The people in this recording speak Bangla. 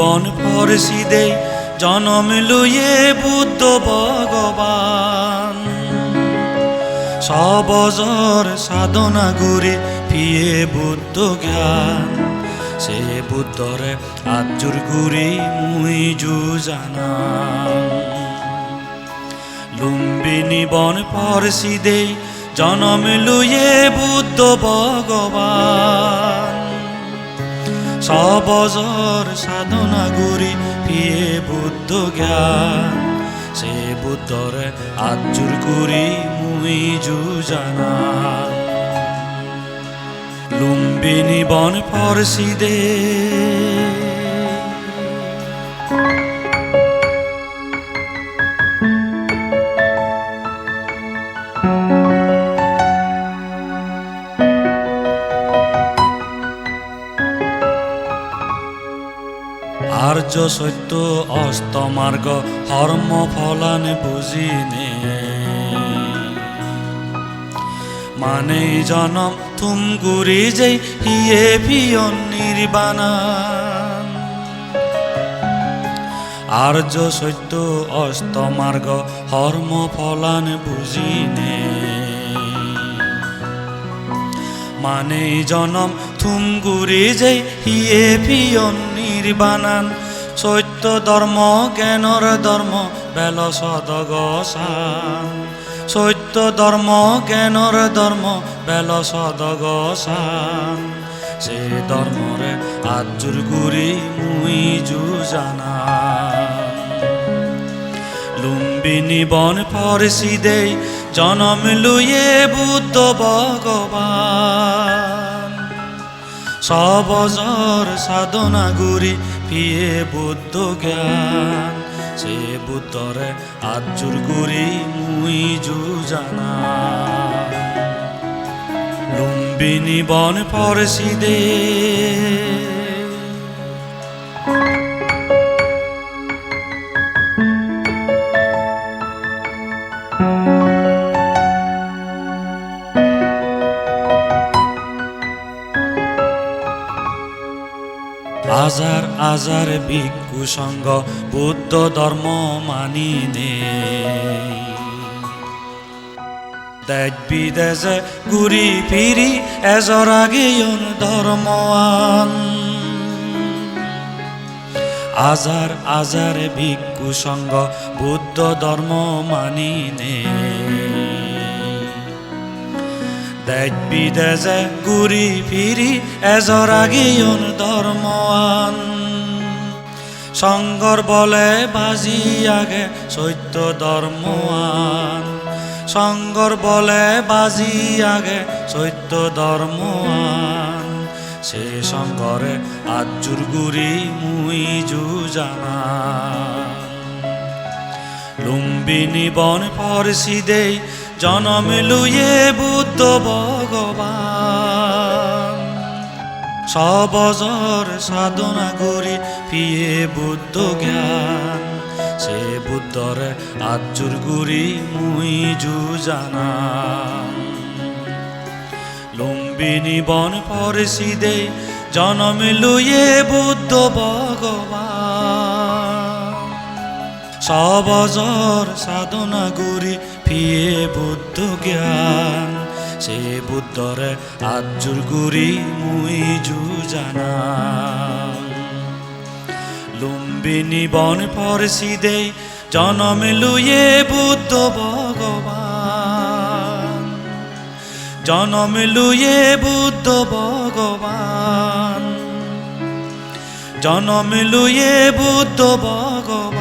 বন ফরসি দে জনম লুয়ে বুদ্ধ ভগবান সবজর সাধনা গুরি ফিয়ে বুদ্ধ জ্ঞান সে বুদ্ধরে আজুর গুরি মুই জু জানা লুম্বিনী বন ফরসি দে জনম লুয়ে বুদ্ধ ভগবান সবজর সাধনা গুরি ফিয়ে বুদ্ধ জ্ঞান সে বুদ্ধরে আজুর গুরি মুই জু জানা লুম্বিনী বন ফরসি দে আর্য সত্য অস্তমার্গ ধর্ম ফলান বুঝিনে মানে জনম তুম গুরি যে হিয়ে ভিয়ন নির্বাণান আর্য সত্য অস্তমার্গ ধর্ম ফলান বুঝিনে মানে জনম তুম গুরি যে হিয়ে ভিয়ন নির্বাণান সত্য ধর্ম জ্ঞানর ধর্ম বেল সদগসান সত্য ধর্ম জ্ঞানর ধর্ম বেল সদগসান সে ধর্মরে আজুর গুরি মুই জু জানা লুম্বিনী বন ফরসি দে জনম লুয়ে বুদ্ধ ভগবান সবজর সাধনা গুরি ফিয়ে বুদ্ধ জ্ঞান সে বুদ্ধরে আজুর গুরি মুই জু জানা লুম্বিনী বন ফরসি দে আজার আজার ভিক্ষু সঙ্গ বুদ্ধ ধর্ম মানিনে দেশ বিদেশে ঘুরি ফিরি এজর আগেয়ন ধর্মওয়ান আজার আজার ভিক্ষু সঙ্গ বুদ্ধ ধর্ম মানিনে দেশ বিদেশে ঘুরি ফিরি এজর আগেয়ন ধর্মওয়ান সঙ্গর বলে বাজি আগে সত্য ধর্মওয়ান সঙ্গর বলে বাজি আগে সত্য ধর্মওয়ান সে সঙ্গরে আজুর গুরি মুই জু জানা লুম্বিনী বন ফরসি দে জনম লুয়ে বুদ্ধ ভগবান সবজর সাধনা গুরি ফিয়ে বুদ্ধ জ্ঞান সে বুদ্ধরে আজুর গুরি মুই জু জানা লুম্বিনী বন ফরসি দে জনম লুয়ে বুদ্ধ ভগবান সবজর সাধনা গুরি ফিয়ে বুদ্ধ জ্ঞান সে বুদ্ধরে আজুর গুরি মুই জু জানা লুম্বিনী বন ফরসি দে জনম লুয়ে বুদ্ধ ভগবান জনম লুয়ে বুদ্ধ ভগবান জনম লুয়ে বুদ্ধ ভগবান